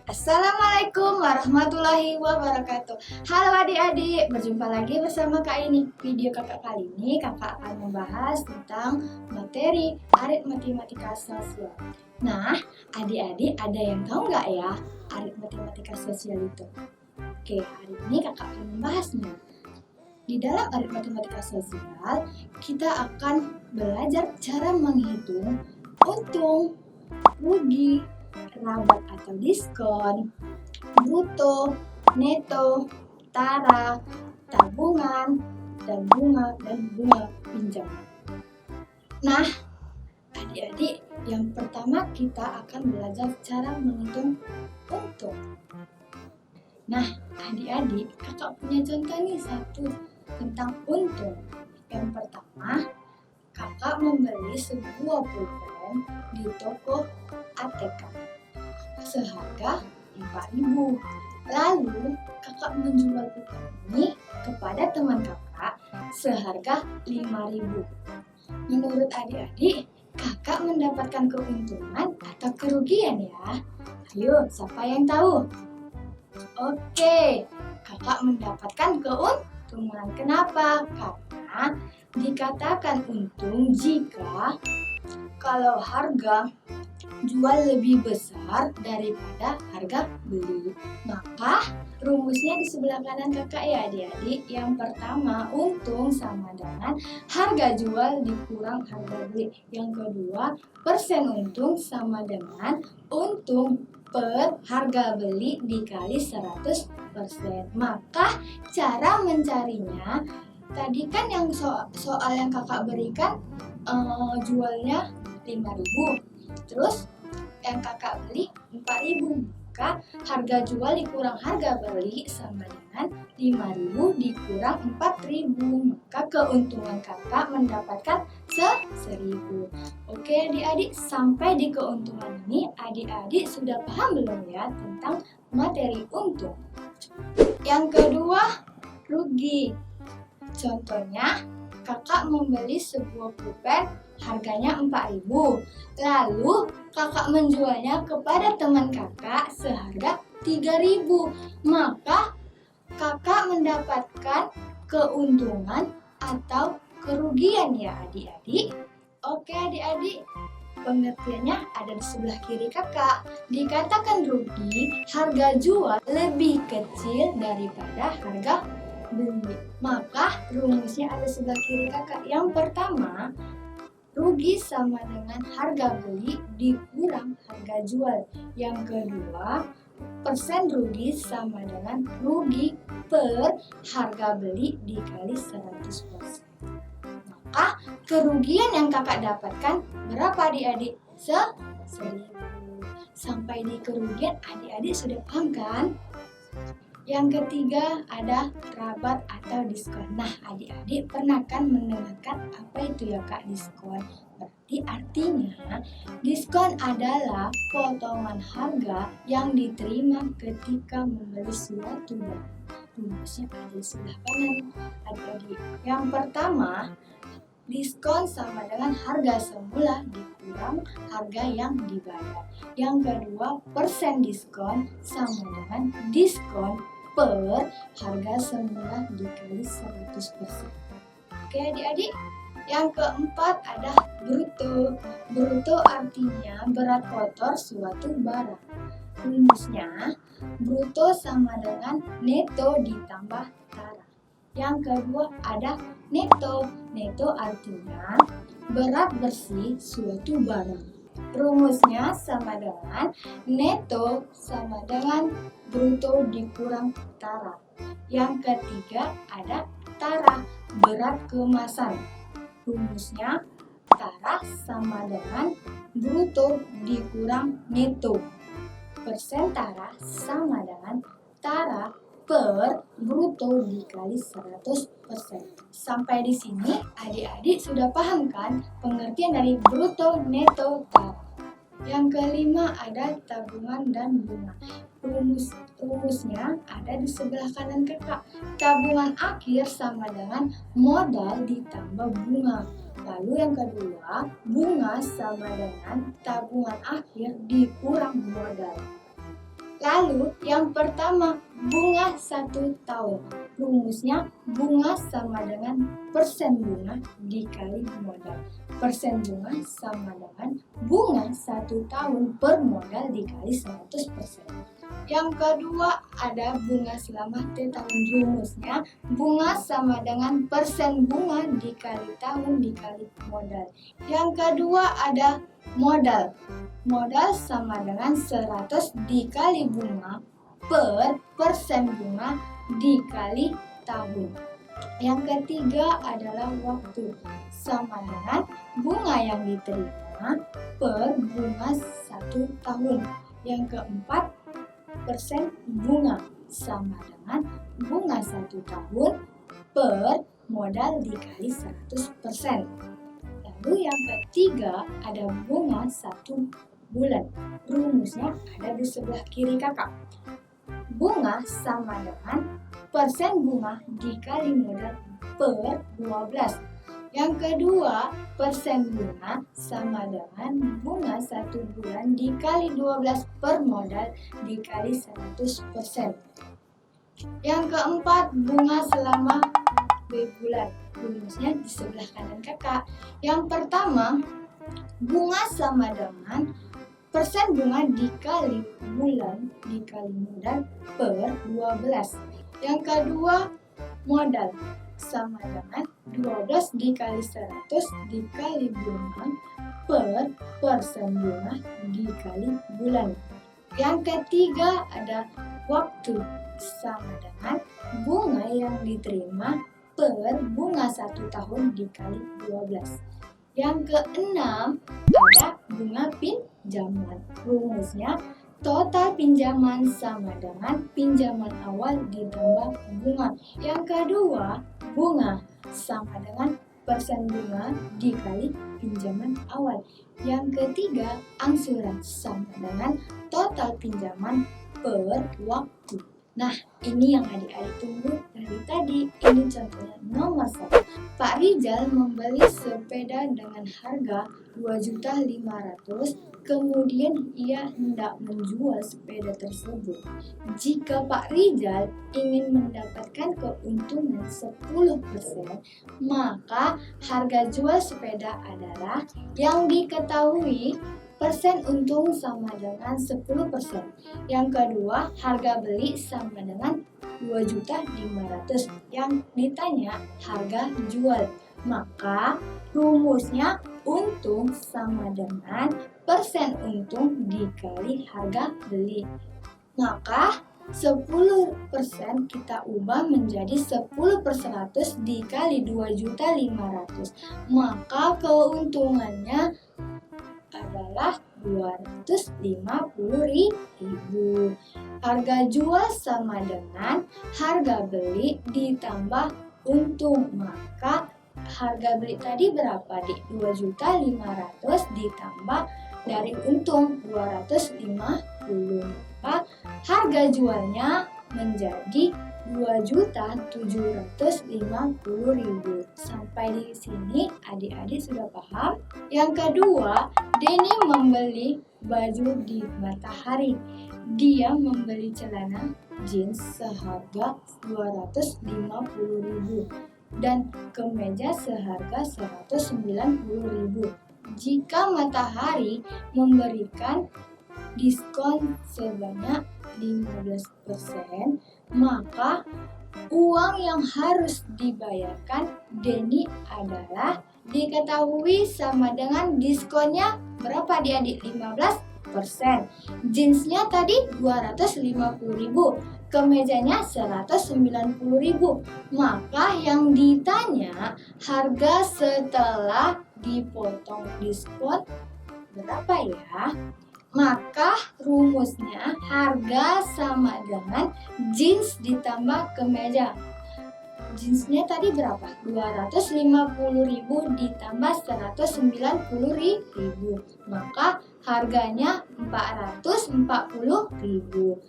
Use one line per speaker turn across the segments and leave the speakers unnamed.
Assalamualaikum warahmatullahi wabarakatuh. Halo adik-adik, berjumpa lagi bersama Kak Ini. Video kakak kali ini kakak akan membahas tentang materi aritmatika sosial. Nah, adik-adik ada yang tahu nggak ya aritmatika sosial itu? Oke, hari ini kakak akan membahasnya. Di dalam aritmatika sosial, kita akan belajar cara menghitung untung, rugi, rabat atau diskon, bruto, neto, tara, tabungan, dan bunga pinjaman. Nah, adik-adik, yang pertama kita akan belajar cara menghitung untung. Nah, adik-adik, kakak punya contoh nih satu tentang untung. Yang pertama, kakak membeli sebuah pulpen di toko ATK seharga 4.000. Lalu kakak menjual pulpen ini kepada teman kakak seharga 5.000. Menurut adik-adik, kakak mendapatkan keuntungan atau kerugian ya? Ayo, siapa yang tahu? Oke, kakak mendapatkan keuntungan. Kenapa? Karena dikatakan untung jika kalau harga jual lebih besar daripada harga beli. Maka rumusnya di sebelah kanan kakak ya adik-adik. Yang pertama, untung sama dengan harga jual dikurang harga beli. Yang kedua, persen untung sama dengan untung per harga beli dikali 100%. Maka cara mencarinya, tadi kan yang soal yang kakak berikan jualnya 5.000, terus yang kakak beli 4.000, maka harga jual dikurang harga beli sama dengan 5.000 dikurang 4.000, maka keuntungan kakak mendapatkan 1.000. Oke adik-adik, sampai di keuntungan ini adik-adik sudah paham belum ya tentang materi untung? Yang kedua, rugi. Contohnya, kakak membeli sebuah pulpen harganya 4.000. Lalu kakak menjualnya kepada teman kakak seharga 3.000. Maka kakak mendapatkan keuntungan atau kerugian ya adik-adik. Oke adik-adik, pengertiannya ada di sebelah kiri kakak. Dikatakan rugi, harga jual lebih kecil daripada harga beli. Maka rumusnya ada sebelah kiri kakak. Yang pertama, rugi sama dengan harga beli dikurang harga jual. Yang kedua, persen rugi sama dengan rugi per harga beli dikali 100%. Maka kerugian yang kakak dapatkan berapa adik-adik? 1.000. Sampai di kerugian adik-adik sudah paham kan? Yang ketiga ada rabat atau diskon. Nah adik-adik pernah kan mendengarkan apa itu ya kak diskon? Berarti artinya diskon adalah potongan harga yang diterima ketika membeli suatu barang. Rumusnya ada di sebelah kanan adik-adik. Yang pertama, diskon sama dengan harga semula dikurang harga yang dibayar. Yang kedua, persen diskon sama dengan diskon per harga semula dikali 100%. Oke adik-adik. Yang keempat ada bruto. Bruto artinya berat kotor suatu barang. Rumusnya bruto sama dengan neto ditambah tara. Yang kedua ada neto. Neto artinya berat bersih suatu barang. Rumusnya sama dengan neto sama dengan bruto dikurang tara. Yang ketiga ada tara, berat kemasan. Rumusnya tara sama dengan bruto dikurang neto. Persen tara sama dengan tara per bruto dikali 100%. Sampai di sini adik-adik sudah paham kan pengertian dari bruto, neto, tara. Yang kelima ada tabungan dan bunga. Rumusnya ada di sebelah kanan kakak. Tabungan akhir sama dengan modal ditambah bunga. Lalu yang kedua, bunga sama dengan tabungan akhir dikurang modal. Lalu yang pertama, bunga 1 tahun. Rumusnya bunga sama dengan persen bunga dikali modal. Persen bunga sama dengan bunga 1 tahun per modal dikali 100%. Yang kedua ada bunga selama T tahun. Rumusnya bunga sama dengan persen bunga dikali tahun dikali modal. Yang kedua ada modal. Modal sama dengan 100 dikali bunga per persen bunga dikali tahun. Yang ketiga adalah waktu, sama dengan bunga yang diterima per bunga 1 tahun. Yang keempat, persen bunga sama dengan bunga 1 tahun per modal dikali 100%. Lalu yang ketiga ada bunga 1 bulan. Rumusnya ada di sebelah kiri kakak. Bunga sama dengan persen bunga dikali modal per 12. Yang kedua, persen bunga sama dengan bunga 1 bulan dikali 12 per modal dikali 100%. Yang keempat, bunga selama bulan. Rumusnya di sebelah kanan kakak. Yang pertama, bunga sama dengan persen bunga dikali bulan dikali modal per 12. Yang kedua, modal sama dengan 12 dikali 100 dikali bunga per persen bunga dikali bulan. Yang ketiga ada waktu sama dengan bunga yang diterima per bunga 1 tahun dikali 12. Yang keenam ada bunga pinjaman. Rumusnya total pinjaman sama dengan pinjaman awal ditambah bunga. Yang kedua, bunga sama dengan persen bunga dikali pinjaman awal. Yang ketiga, angsuran sama dengan total pinjaman per waktu. Nah, ini yang adik-adik tunggu dari tadi. Ini contohnya nomor 1. Pak Rizal membeli sepeda dengan harga 2.500.000, kemudian ia hendak menjual sepeda tersebut. Jika Pak Rizal ingin mendapatkan keuntungan 10%, maka harga jual sepeda adalah yang diketahui persen untung sama dengan 10%. Yang kedua, harga beli sama dengan 2.500.000. Yang ditanya harga jual. Maka rumusnya untung sama dengan persen untung dikali harga beli. Maka 10% kita ubah menjadi 10/100 dikali 2.500.000. Maka keuntungannya adalah 250.000. Harga jual sama dengan harga beli ditambah untung. Maka harga beli tadi berapa, Dik? 2.500.000 ditambah dari untung 250. Maka harga jualnya menjadi 2.750.000. Sampai di sini adik-adik sudah paham? Yang kedua, Denny membeli baju di Matahari. Dia membeli celana jeans seharga 250.000 dan kemeja seharga 190.000. Jika Matahari memberikan diskon sebanyak 15%, maka uang yang harus dibayarkan Denny adalah diketahui sama dengan diskonnya berapa, adik-adik? 15%. Jeansnya tadi 250.000, kemejanya 190.000. Maka yang ditanya harga setelah dipotong diskon berapa ya? Maka rumusnya harga sama dengan jeans ditambah kemeja. Jeansnya tadi berapa? 250.000 ditambah 190.000. Maka harganya 440.000.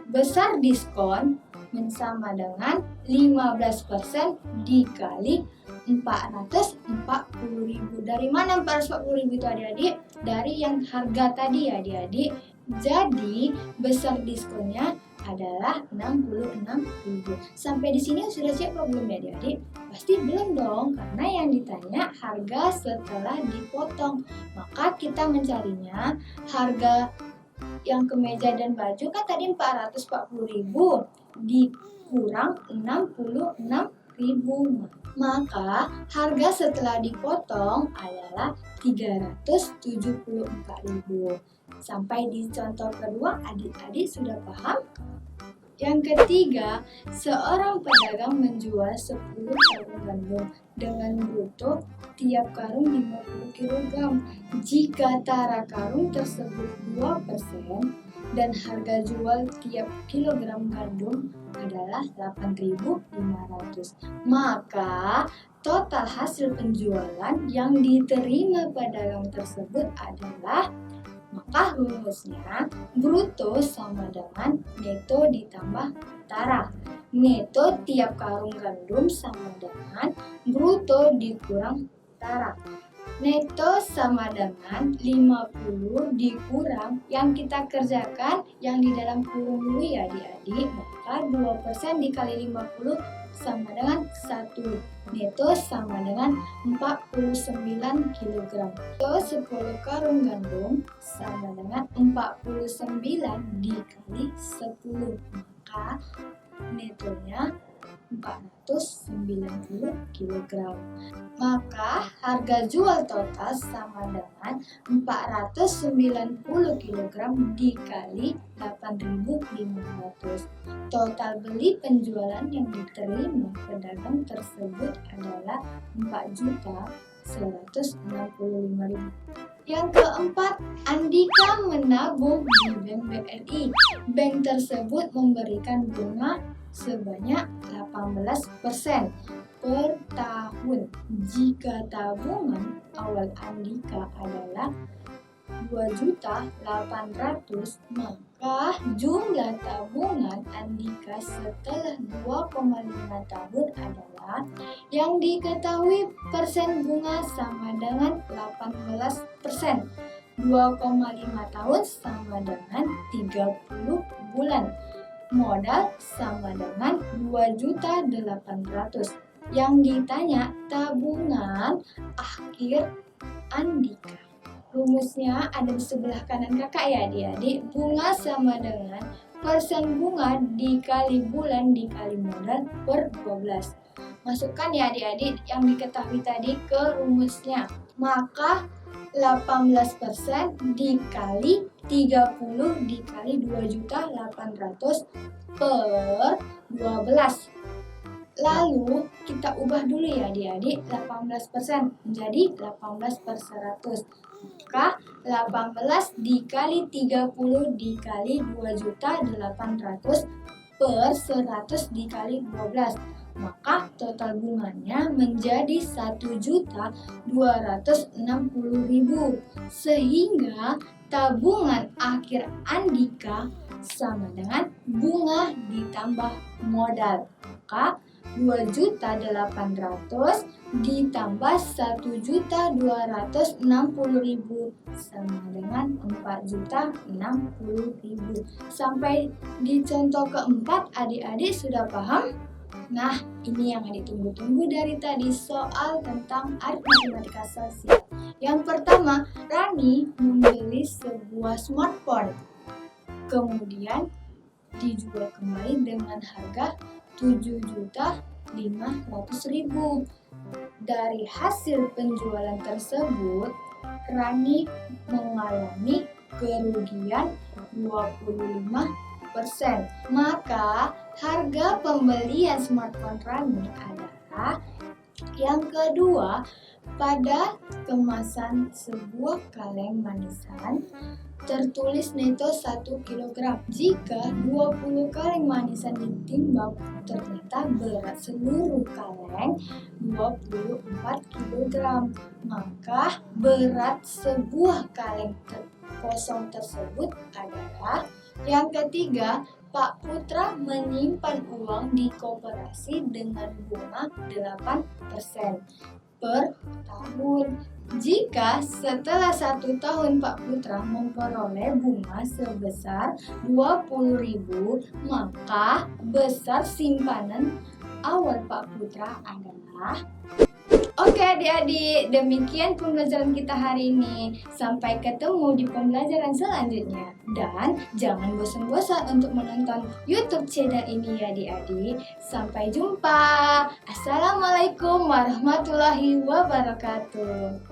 Besar diskon sama dengan 15% dikali 440.000. Dari mana 440.000 itu, adik-adik? Dari yang harga tadi ya, adik-adik. Jadi, besar diskonnya adalah 66.000. Sampai di sini sudah siap belum ya adik-adik? Pasti belum dong, karena yang ditanya harga setelah dipotong. Maka kita mencarinya harga yang kemeja dan baju kan tadi 440.000 dikurang 66.000. Maka harga setelah dipotong adalah 374.000. Sampai di contoh kedua, adik-adik sudah paham? Yang ketiga, seorang pedagang menjual 10 karung gandum dengan bruto tiap karung 50 kg. Jika tara karung tersebut 2% dan harga jual tiap kilogram gandum adalah 8.500, maka total hasil penjualan yang diterima pedagang tersebut adalah, maka rumusnya bruto sama dengan neto ditambah tara. Neto tiap karung gandum sama dengan bruto dikurang tara. Neto sama dengan 50 dikurang yang kita kerjakan yang di dalam kurung dulu ya adik-adik. Maka 2% dikali 50 sama dengan 1. Neto sama dengan 49 kg. Neto 10 karung gandum sama dengan 49 dikali 10. Maka netonya 490 kg. Maka harga jual total sama dengan 490 kg dikali 8.500. Total beli penjualan yang diterima pedagang tersebut adalah 4.165.000. Yang keempat, Andika menabung di Bank BRI. Bank tersebut memberikan bunga sebanyak 18% per tahun. Jika tabungan awal Andika adalah 2.800.000, maka jumlah tabungan Andika setelah 2,5 tahun adalah, yang diketahui persen bunga sama dengan 18%. 2,5 tahun sama dengan 30 bulan. Modal sama dengan 2.800.000. Yang ditanya tabungan akhir Andika. Rumusnya ada di sebelah kanan kakak ya adik-adik. Bunga sama dengan persen bunga dikali bulan dikali modal per 12. Masukkan ya adik-adik yang diketahui tadi ke rumusnya. Maka 18% dikali 30 dikali 2.800.000 per 12. Lalu kita ubah dulu ya adik-adik, 18% menjadi 18/100. Maka 18 dikali 30 dikali 2.800.000 per 100 dikali 12. Maka total bunganya menjadi 1.260.000. Sehingga tabungan akhir Andika sama dengan bunga ditambah modal. Maka 2.800.000 ditambah 1.260.000 sama dengan 4.060.000. Sampai di contoh keempat, adik-adik sudah paham? Nah, ini yang adik tunggu-tunggu dari tadi, soal tentang aritmatika sosial. Yang pertama, Rani membeli sebuah smartphone. Kemudian dijual kembali dengan harga 7.500.000. Dari hasil penjualan tersebut, Rani mengalami kerugian 25%. Maka harga pembelian smartphone Rani adalah, yang kedua, pada kemasan sebuah kaleng manisan tertulis neto 1 kg. Jika 20 kaleng manisan ditimbang, ternyata berat seluruh kaleng 24 kg. Maka berat sebuah kaleng kosong tersebut adalah, yang ketiga, Pak Putra menyimpan uang di koperasi dengan bunga 8%. per tahun. Jika setelah 1 tahun Pak Putra memperoleh bunga sebesar 20.000, maka besar simpanan awal Pak Putra adalah. Oke adik-adik, demikian pembelajaran kita hari ini. Sampai ketemu di pembelajaran selanjutnya. Dan jangan bosan-bosan untuk menonton YouTube channel ini ya adik-adik. Sampai jumpa. Assalamualaikum warahmatullahi wabarakatuh.